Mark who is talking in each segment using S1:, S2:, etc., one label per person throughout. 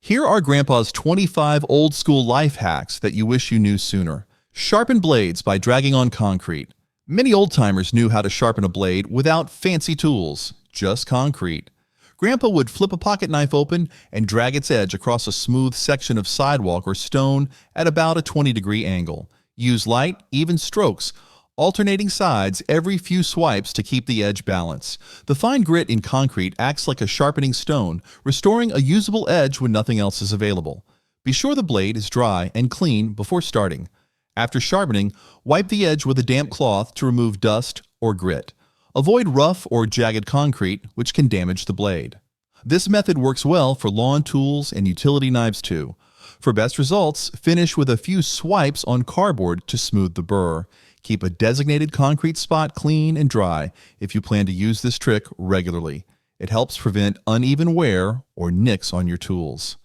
S1: Here are Grandpa's 25 old-school life hacks that you wish you knew sooner. Sharpen blades by dragging on concrete. Many old-timers knew how to sharpen a blade without fancy tools, just concrete. Grandpa would flip a pocket knife open and drag its edge across a smooth section of sidewalk or stone at about a 20-degree angle. Use light, even strokes, alternating sides every few swipes to keep the edge balanced. The fine grit in concrete acts like a sharpening stone, restoring a usable edge when nothing else is available. Be sure the blade is dry and clean before starting. After sharpening, wipe the edge with a damp cloth to remove dust or grit. Avoid rough or jagged concrete, which can damage the blade. This method works well for lawn tools and utility knives too. For best results, finish with a few swipes on cardboard to smooth the burr. Keep a designated concrete spot clean and dry if you plan to use this trick regularly. It helps prevent uneven wear or nicks on your tools.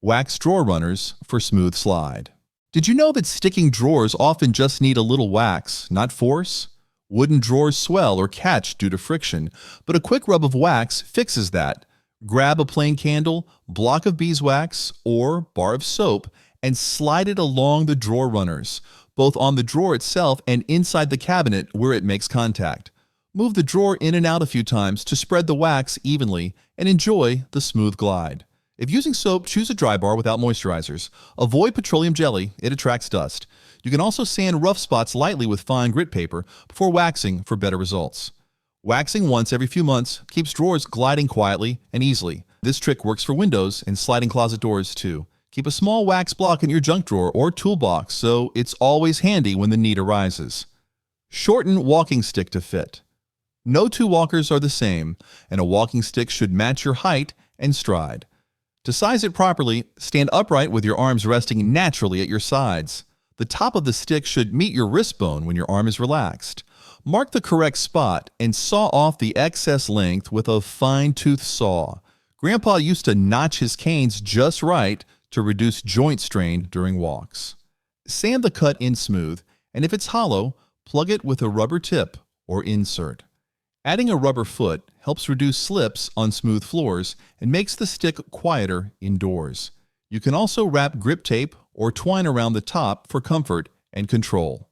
S1: Wax drawer runners for smooth slide. Did you know that sticking drawers often just need a little wax, not force? Wooden drawers swell or catch due to friction, but a quick rub of wax fixes that. Grab a plain candle, block of beeswax, or bar of soap and slide it along the drawer runners, both on the drawer itself and inside the cabinet where it makes contact. Move the drawer in and out a few times to spread the wax evenly and enjoy the smooth glide. If using soap, choose a dry bar without moisturizers. Avoid petroleum jelly, it attracts dust. You can also sand rough spots lightly with fine grit paper before waxing for better results. Waxing once every few months keeps drawers gliding quietly and easily. This trick works for windows and sliding closet doors too. Keep a small wax block in your junk drawer or toolbox so it's always handy when the need arises. Shorten walking stick to fit. No two walkers are the same, and a walking stick should match your height and stride. To size it properly, stand upright with your arms resting naturally at your sides. The top of the stick should meet your wrist bone when your arm is relaxed. Mark the correct spot and saw off the excess length with a fine-tooth saw. Grandpa used to notch his canes just right to reduce joint strain during walks. Sand the cut in smooth, and if it's hollow, plug it with a rubber tip or insert. Adding a rubber foot helps reduce slips on smooth floors and makes the stick quieter indoors. You can also wrap grip tape or twine around the top for comfort and control.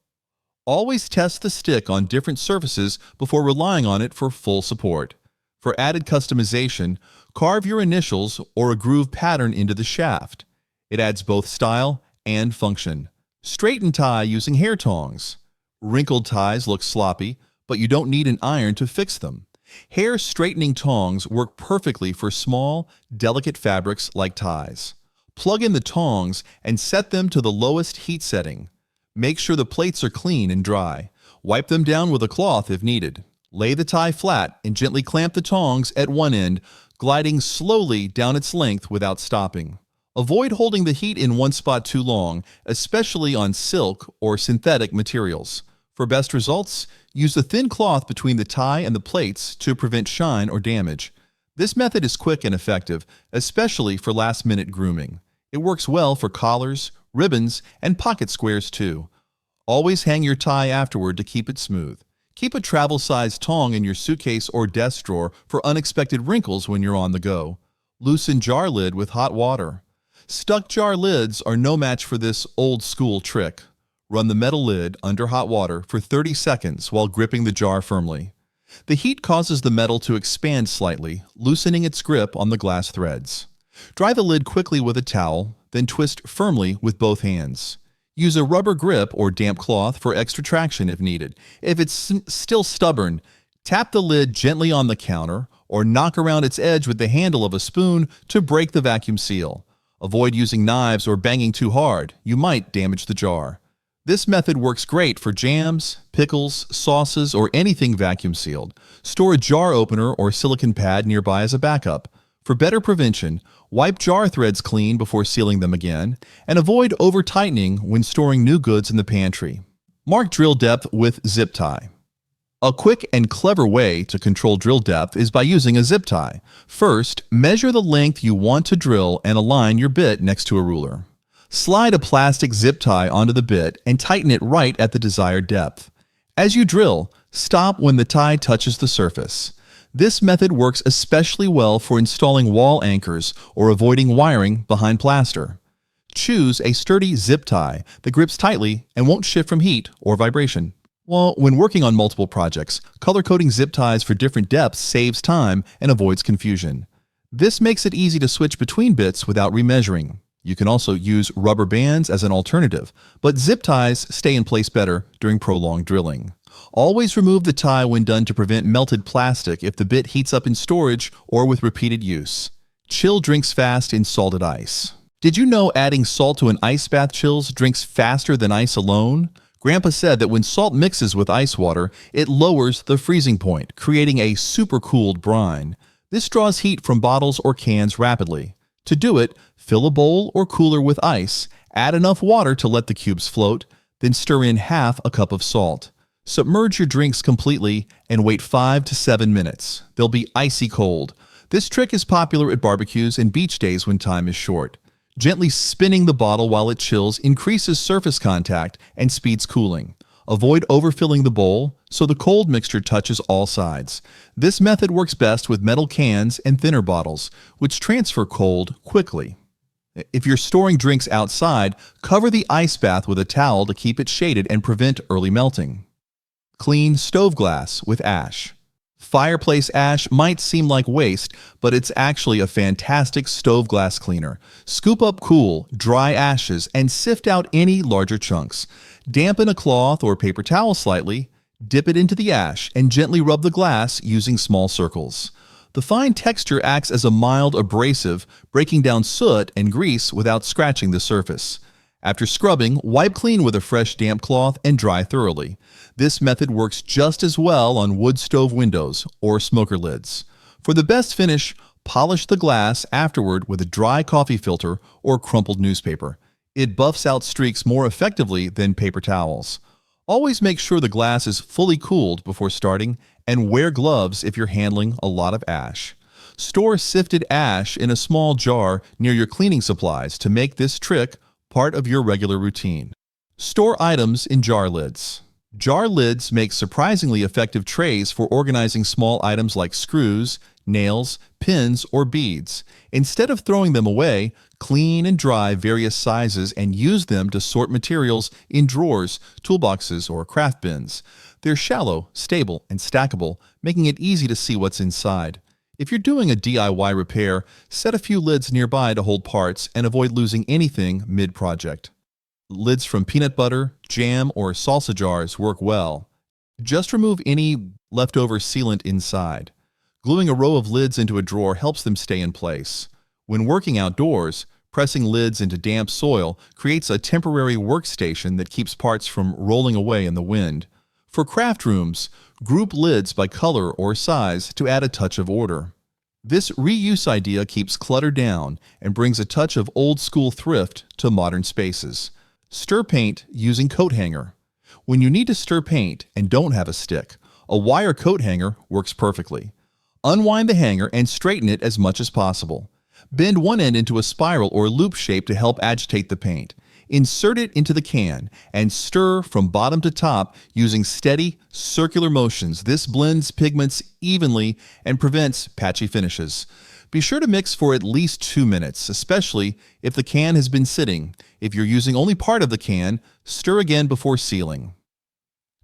S1: Always test the stick on different surfaces before relying on it for full support. For added customization, carve your initials or a groove pattern into the shaft. It adds both style and function. Straighten tie using hair tongs. Wrinkled ties look sloppy, but you don't need an iron to fix them. Hair straightening tongs work perfectly for small, delicate fabrics like ties. Plug in the tongs and set them to the lowest heat setting. Make sure the plates are clean and dry. Wipe them down with a cloth if needed. Lay the tie flat and gently clamp the tongs at one end, gliding slowly down its length without stopping. Avoid holding the heat in one spot too long, especially on silk or synthetic materials. For best results, use a thin cloth between the tie and the plates to prevent shine or damage. This method is quick and effective, especially for last-minute grooming. It works well for collars, ribbons, and pocket squares too. Always hang your tie afterward to keep it smooth. Keep a travel-sized tong in your suitcase or desk drawer for unexpected wrinkles when you're on the go. Loosen jar lid with hot water. Stuck jar lids are no match for this old-school trick. Run the metal lid under hot water for 30 seconds while gripping the jar firmly. The heat causes the metal to expand slightly, loosening its grip on the glass threads. Dry the lid quickly with a towel, then twist firmly with both hands. Use a rubber grip or damp cloth for extra traction if needed. If it's still stubborn, tap the lid gently on the counter or knock around its edge with the handle of a spoon to break the vacuum seal. Avoid using knives or banging too hard. You might damage the jar. This method works great for jams, pickles, sauces, or anything vacuum sealed. Store a jar opener or silicone pad nearby as a backup. For better prevention, wipe jar threads clean before sealing them again, and avoid over-tightening when storing new goods in the pantry. Mark drill depth with zip tie. A quick and clever way to control drill depth is by using a zip tie. First, measure the length you want to drill and align your bit next to a ruler. Slide a plastic zip tie onto the bit and tighten it right at the desired depth. As you drill, stop when the tie touches the surface. This method works especially well for installing wall anchors or avoiding wiring behind plaster. Choose a sturdy zip tie that grips tightly and won't shift from heat or vibration. Well, when working on multiple projects, color-coding zip ties for different depths saves time and avoids confusion. This makes it easy to switch between bits without remeasuring. You can also use rubber bands as an alternative, but zip ties stay in place better during prolonged drilling. Always remove the tie when done to prevent melted plastic if the bit heats up in storage or with repeated use. Chill drinks fast in salted ice. Did you know adding salt to an ice bath chills drinks faster than ice alone? Grandpa said that when salt mixes with ice water, it lowers the freezing point, creating a super-cooled brine. This draws heat from bottles or cans rapidly. To do it, fill a bowl or cooler with ice, add enough water to let the cubes float, then stir in half a cup of salt. Submerge your drinks completely and wait 5 to 7 minutes. They'll be icy cold. This trick is popular at barbecues and beach days when time is short. Gently spinning the bottle while it chills increases surface contact and speeds cooling. Avoid overfilling the bowl so the cold mixture touches all sides. This method works best with metal cans and thinner bottles, which transfer cold quickly. If you're storing drinks outside, cover the ice bath with a towel to keep it shaded and prevent early melting. Clean stove glass with ash. Fireplace ash might seem like waste, but it's actually a fantastic stove glass cleaner. Scoop up cool, dry ashes and sift out any larger chunks. Dampen a cloth or paper towel slightly, dip it into the ash, and gently rub the glass using small circles. The fine texture acts as a mild abrasive, breaking down soot and grease without scratching the surface. After scrubbing, wipe clean with a fresh damp cloth and dry thoroughly. This method works just as well on wood stove windows or smoker lids. For the best finish, polish the glass afterward with a dry coffee filter or crumpled newspaper. It buffs out streaks more effectively than paper towels. Always make sure the glass is fully cooled before starting, and wear gloves if you're handling a lot of ash. Store sifted ash in a small jar near your cleaning supplies to make this trick part of your regular routine. Store items in jar lids. Jar lids make surprisingly effective trays for organizing small items like screws, nails, pins, or beads. Instead of throwing them away, clean and dry various sizes and use them to sort materials in drawers, toolboxes, or craft bins. They're shallow, stable, and stackable, making it easy to see what's inside. If you're doing a DIY repair, set a few lids nearby to hold parts and avoid losing anything mid-project. Lids from peanut butter, jam, or salsa jars work well. Just remove any leftover sealant inside. Gluing a row of lids into a drawer helps them stay in place. When working outdoors, pressing lids into damp soil creates a temporary workstation that keeps parts from rolling away in the wind. For craft rooms, group lids by color or size to add a touch of order. This reuse idea keeps clutter down and brings a touch of old-school thrift to modern spaces. Stir paint using coat hanger. When you need to stir paint and don't have a stick, a wire coat hanger works perfectly. Unwind the hanger and straighten it as much as possible. Bend one end into a spiral or loop shape to help agitate the paint. Insert it into the can and stir from bottom to top using steady, circular motions. This blends pigments evenly and prevents patchy finishes. Be sure to mix for at least 2 minutes, especially if the can has been sitting. If you're using only part of the can, stir again before sealing.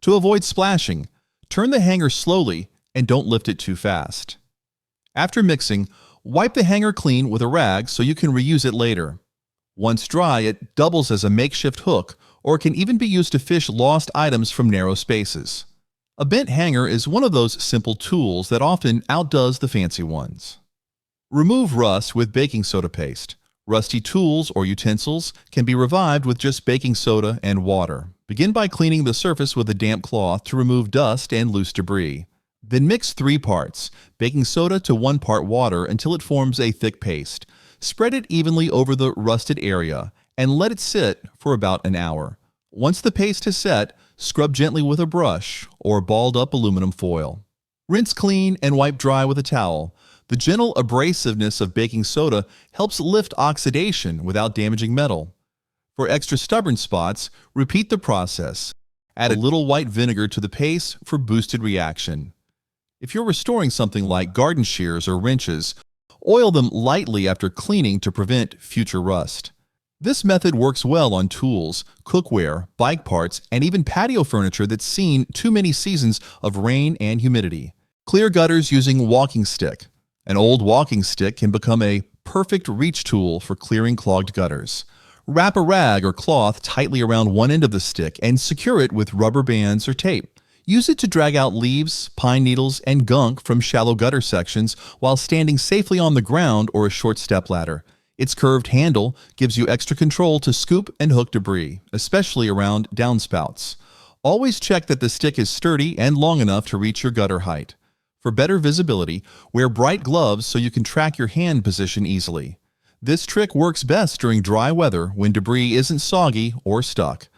S1: To avoid splashing, turn the hanger slowly and don't lift it too fast. After mixing, wipe the hanger clean with a rag so you can reuse it later. Once dry, it doubles as a makeshift hook or can even be used to fish lost items from narrow spaces. A bent hanger is one of those simple tools that often outdoes the fancy ones. Remove rust with baking soda paste. Rusty tools or utensils can be revived with just baking soda and water. Begin by cleaning the surface with a damp cloth to remove dust and loose debris. Then mix 3 parts, baking soda to 1 part water until it forms a thick paste. Spread it evenly over the rusted area and let it sit for about an hour. Once the paste has set, scrub gently with a brush or balled up aluminum foil. Rinse clean and wipe dry with a towel. The gentle abrasiveness of baking soda helps lift oxidation without damaging metal. For extra stubborn spots, repeat the process. Add a little white vinegar to the paste for boosted reaction. If you're restoring something like garden shears or wrenches, oil them lightly after cleaning to prevent future rust. This method works well on tools, cookware, bike parts, and even patio furniture that's seen too many seasons of rain and humidity. Clear gutters using walking stick. An old walking stick can become a perfect reach tool for clearing clogged gutters. Wrap a rag or cloth tightly around one end of the stick and secure it with rubber bands or tape. Use it to drag out leaves, pine needles, and gunk from shallow gutter sections while standing safely on the ground or a short stepladder. Its curved handle gives you extra control to scoop and hook debris, especially around downspouts. Always check that the stick is sturdy and long enough to reach your gutter height. For better visibility, wear bright gloves so you can track your hand position easily. This trick works best during dry weather when debris isn't soggy or stuck.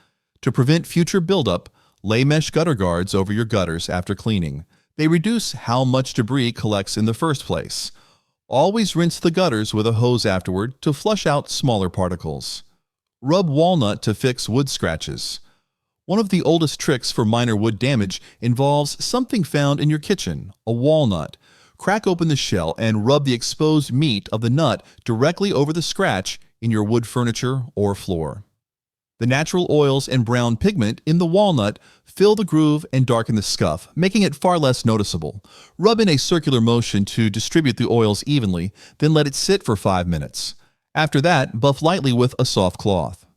S1: To prevent future buildup, lay mesh gutter guards over your gutters after cleaning. They reduce how much debris collects in the first place. Always rinse the gutters with a hose afterward to flush out smaller particles. Rub walnut to fix wood scratches. One of the oldest tricks for minor wood damage involves something found in your kitchen, a walnut. Crack open the shell and rub the exposed meat of the nut directly over the scratch in your wood furniture or floor. The natural oils and brown pigment in the walnut fill the groove and darken the scuff, making it far less noticeable. Rub in a circular motion to distribute the oils evenly, then let it sit for 5 minutes. After that, buff lightly with a soft cloth.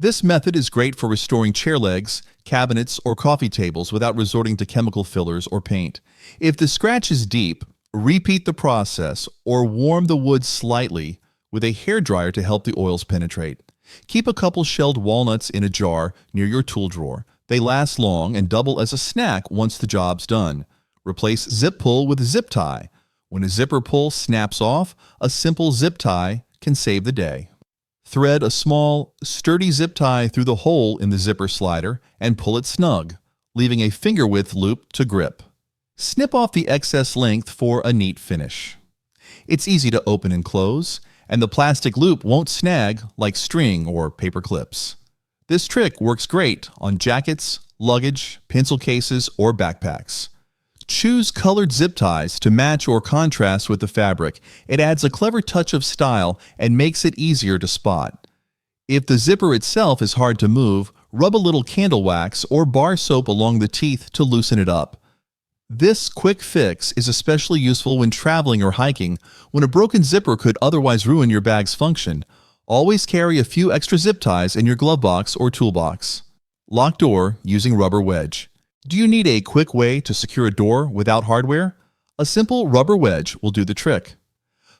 S1: This method is great for restoring chair legs, cabinets, or coffee tables without resorting to chemical fillers or paint. If the scratch is deep, repeat the process or warm the wood slightly with a hairdryer to help the oils penetrate. Keep a couple shelled walnuts in a jar near your tool drawer. They last long and double as a snack once the job's done. Replace zip pull with a zip tie. When a zipper pull snaps off, a simple zip tie can save the day. Thread a small, sturdy zip tie through the hole in the zipper slider and pull it snug, leaving a finger-width loop to grip. Snip off the excess length for a neat finish. It's easy to open and close, and the plastic loop won't snag like string or paper clips. This trick works great on jackets, luggage, pencil cases, or backpacks. Choose colored zip ties to match or contrast with the fabric. It adds a clever touch of style and makes it easier to spot. If the zipper itself is hard to move, rub a little candle wax or bar soap along the teeth to loosen it up. This quick fix is especially useful when traveling or hiking, when a broken zipper could otherwise ruin your bag's function. Always carry a few extra zip ties in your glove box or toolbox. Lock door using rubber wedge. Do you need a quick way to secure a door without hardware? A simple rubber wedge will do the trick.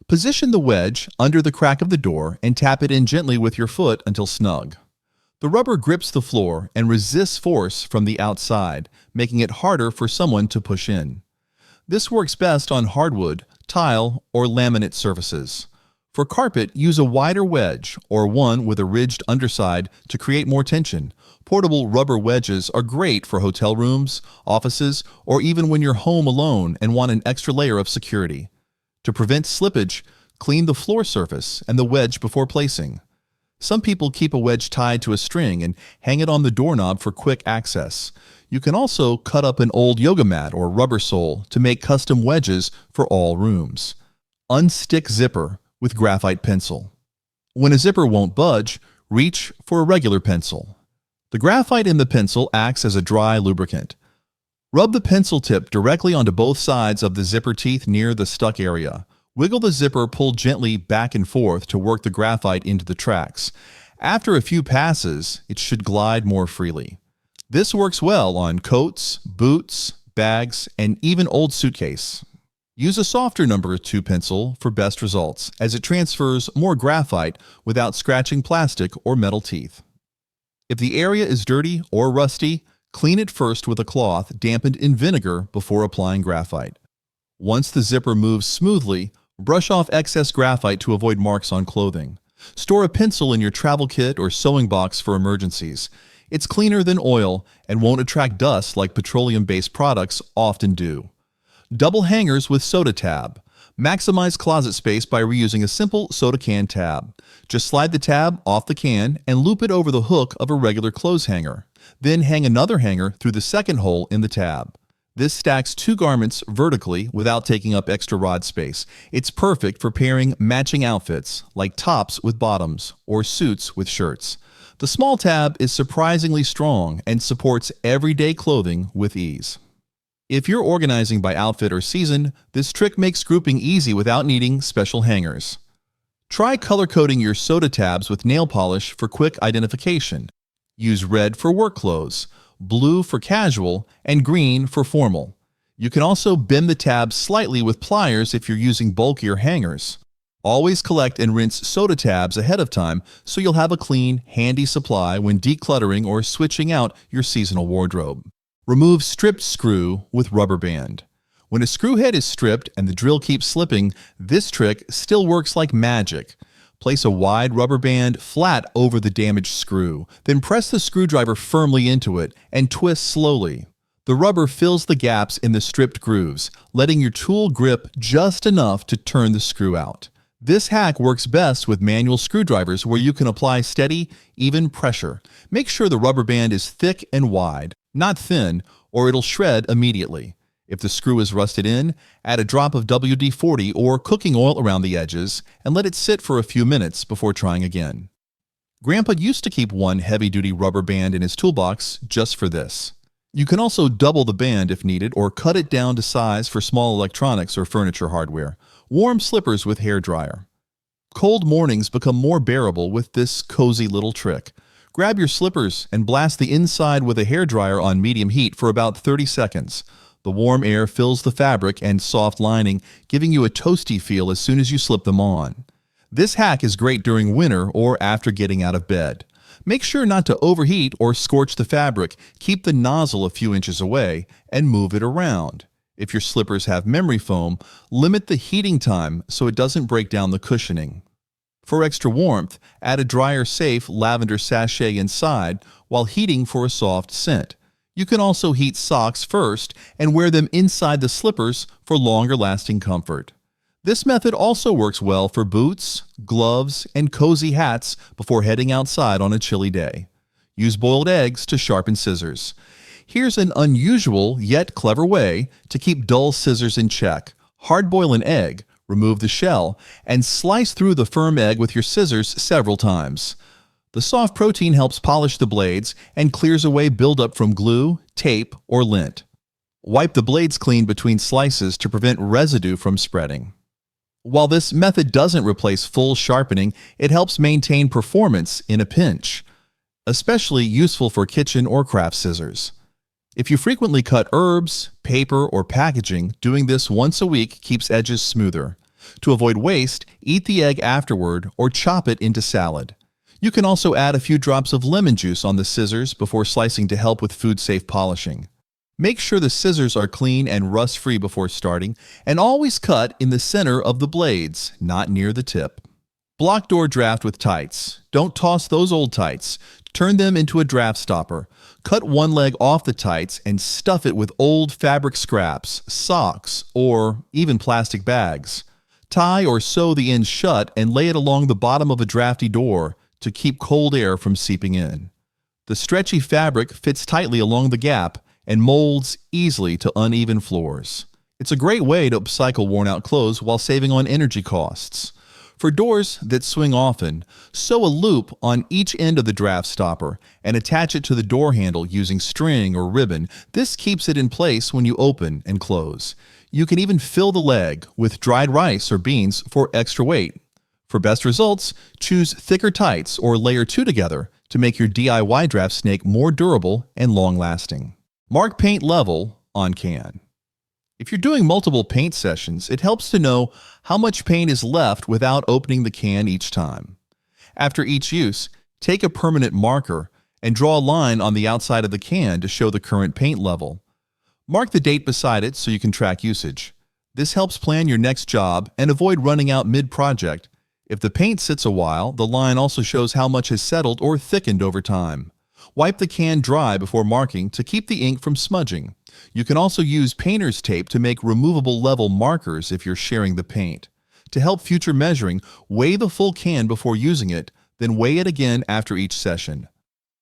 S1: Position the wedge under the crack of the door and tap it in gently with your foot until snug. The rubber grips the floor and resists force from the outside, making it harder for someone to push in. This works best on hardwood, tile, or laminate surfaces. For carpet, use a wider wedge or one with a ridged underside to create more tension. Portable rubber wedges are great for hotel rooms, offices, or even when you're home alone and want an extra layer of security. To prevent slippage, clean the floor surface and the wedge before placing. Some people keep a wedge tied to a string and hang it on the doorknob for quick access. You can also cut up an old yoga mat or rubber sole to make custom wedges for all rooms. Unstick zipper with graphite pencil. When a zipper won't budge, reach for a regular pencil. The graphite in the pencil acts as a dry lubricant. Rub the pencil tip directly onto both sides of the zipper teeth near the stuck area. Wiggle the zipper pulled gently back and forth to work the graphite into the tracks. After a few passes, it should glide more freely. This works well on coats, boots, bags, and even old suitcase. Use a softer number 2 pencil for best results, as it transfers more graphite without scratching plastic or metal teeth. If the area is dirty or rusty, clean it first with a cloth dampened in vinegar before applying graphite. Once the zipper moves smoothly, brush off excess graphite to avoid marks on clothing. Store a pencil in your travel kit or sewing box for emergencies. It's cleaner than oil and won't attract dust like petroleum-based products often do. Double hangers with soda tab. Maximize closet space by reusing a simple soda can tab. Just slide the tab off the can and loop it over the hook of a regular clothes hanger. Then hang another hanger through the second hole in the tab. This stacks two garments vertically without taking up extra rod space. It's perfect for pairing matching outfits, like tops with bottoms or suits with shirts. The small tab is surprisingly strong and supports everyday clothing with ease. If you're organizing by outfit or season, this trick makes grouping easy without needing special hangers. Try color-coding your soda tabs with nail polish for quick identification. Use red for work clothes, blue for casual, and green for formal. You can also bend the tabs slightly with pliers if you're using bulkier hangers. Always collect and rinse soda tabs ahead of time so you'll have a clean, handy supply when decluttering or switching out your seasonal wardrobe. Remove stripped screw with rubber band. When a screw head is stripped and the drill keeps slipping, this trick still works like magic. Place a wide rubber band flat over the damaged screw, then press the screwdriver firmly into it and twist slowly. The rubber fills the gaps in the stripped grooves, letting your tool grip just enough to turn the screw out. This hack works best with manual screwdrivers where you can apply steady, even pressure. Make sure the rubber band is thick and wide, not thin, or it'll shred immediately. If the screw is rusted in, add a drop of WD-40 or cooking oil around the edges and let it sit for a few minutes before trying again. Grandpa used to keep one heavy-duty rubber band in his toolbox just for this. You can also double the band if needed or cut it down to size for small electronics or furniture hardware. Warm slippers with hair dryer. Cold mornings become more bearable with this cozy little trick. Grab your slippers and blast the inside with a hair dryer on medium heat for about 30 seconds. The warm air fills the fabric and soft lining, giving you a toasty feel as soon as you slip them on. This hack is great during winter or after getting out of bed. Make sure not to overheat or scorch the fabric. Keep the nozzle a few inches away and move it around. If your slippers have memory foam, limit the heating time so it doesn't break down the cushioning. For extra warmth, add a dryer-safe lavender sachet inside while heating for a soft scent. You can also heat socks first and wear them inside the slippers for longer-lasting comfort. This method also works well for boots, gloves, and cozy hats before heading outside on a chilly day. Use boiled eggs to sharpen scissors. Here's an unusual yet clever way to keep dull scissors in check. Hard-boil an egg, remove the shell, and slice through the firm egg with your scissors several times. The soft protein helps polish the blades and clears away buildup from glue, tape, or lint. Wipe the blades clean between slices to prevent residue from spreading. While this method doesn't replace full sharpening, it helps maintain performance in a pinch. Especially useful for kitchen or craft scissors. If you frequently cut herbs, paper, or packaging, doing this once a week keeps edges smoother. To avoid waste, eat the egg afterward or chop it into salad. You can also add a few drops of lemon juice on the scissors before slicing to help with food-safe polishing. Make sure the scissors are clean and rust-free before starting, and always cut in the center of the blades, not near the tip. Block door draft with tights. Don't toss those old tights. Turn them into a draft stopper. Cut one leg off the tights and stuff it with old fabric scraps, socks, or even plastic bags. Tie or sew the ends shut and lay it along the bottom of a drafty door to keep cold air from seeping in. The stretchy fabric fits tightly along the gap and molds easily to uneven floors. It's a great way to upcycle worn-out clothes while saving on energy costs. For doors that swing often, sew a loop on each end of the draft stopper and attach it to the door handle using string or ribbon. This keeps it in place when you open and close. You can even fill the leg with dried rice or beans for extra weight. For best results, choose thicker tights or layer two together to make your DIY draft snake more durable and long-lasting. Mark paint level on can. If you're doing multiple paint sessions, it helps to know how much paint is left without opening the can each time. After each use, take a permanent marker and draw a line on the outside of the can to show the current paint level. Mark the date beside it so you can track usage. This helps plan your next job and avoid running out mid-project. If the paint sits a while, the line also shows how much has settled or thickened over time. Wipe the can dry before marking to keep the ink from smudging. You can also use painter's tape to make removable level markers if you're sharing the paint. To help future measuring, weigh the full can before using it, then weigh it again after each session.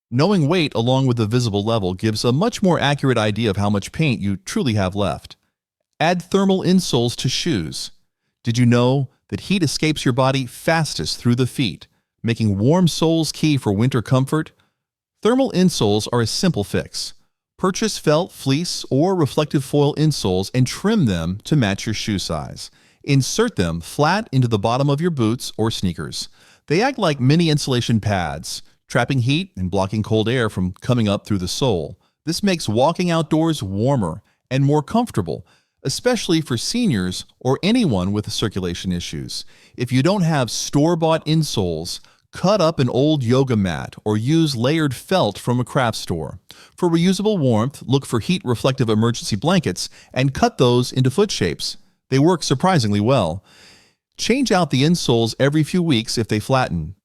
S1: Knowing weight along with the visible level gives a much more accurate idea of how much paint you truly have left. Add thermal insoles to shoes. Did you know that heat escapes your body fastest through the feet, making warm soles key for winter comfort? Thermal insoles are a simple fix. Purchase felt, fleece, or reflective foil insoles and trim them to match your shoe size. Insert them flat into the bottom of your boots or sneakers. They act like mini insulation pads, trapping heat and blocking cold air from coming up through the sole. This makes walking outdoors warmer and more comfortable, especially for seniors or anyone with circulation issues. If you don't have store-bought insoles, cut up an old yoga mat or use layered felt from a craft store. For reusable warmth, look for heat-reflective emergency blankets and cut those into foot shapes. They work surprisingly well. Change out the insoles every few weeks if they flatten.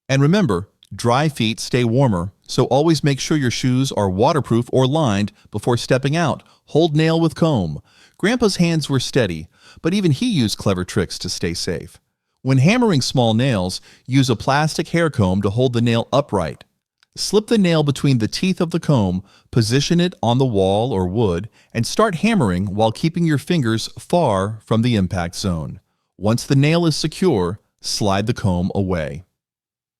S1: And remember, dry feet stay warmer, so always make sure your shoes are waterproof or lined before stepping out. Hold nail with comb. Grandpa's hands were steady, but even he used clever tricks to stay safe. When hammering small nails, use a plastic hair comb to hold the nail upright. Slip the nail between the teeth of the comb, position it on the wall or wood, and start hammering while keeping your fingers far from the impact zone. Once the nail is secure, slide the comb away.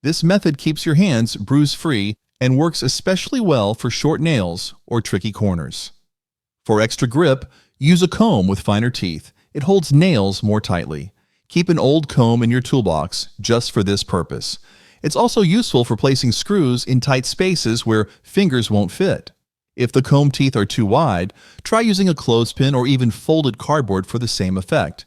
S1: This method keeps your hands bruise-free and works especially well for short nails or tricky corners. For extra grip, use a comb with finer teeth. It holds nails more tightly. Keep an old comb in your toolbox just for this purpose. It's also useful for placing screws in tight spaces where fingers won't fit. If the comb teeth are too wide, try using a clothespin or even folded cardboard for the same effect.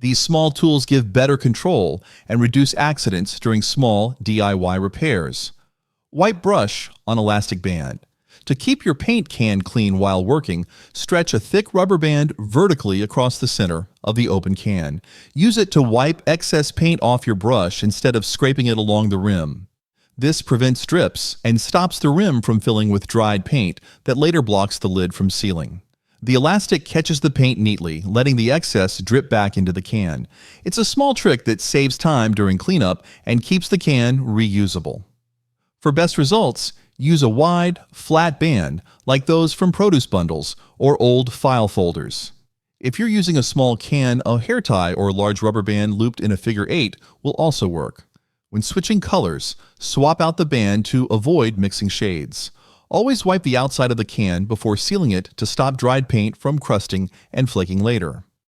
S1: These small tools give better control and reduce accidents during small DIY repairs. Wipe brush on elastic band. To keep your paint can clean while working, stretch a thick rubber band vertically across the center of the open can. Use it to wipe excess paint off your brush instead of scraping it along the rim. This prevents drips and stops the rim from filling with dried paint that later blocks the lid from sealing. The elastic catches the paint neatly, letting the excess drip back into the can. It's a small trick that saves time during cleanup and keeps the can reusable. For best results, use a wide, flat band like those from produce bundles or old file folders. If you're using a small can, a hair tie or large rubber band looped in a figure 8 will also work. When switching colors, swap out the band to avoid mixing shades. Always wipe the outside of the can before sealing it to stop dried paint from crusting and flaking later.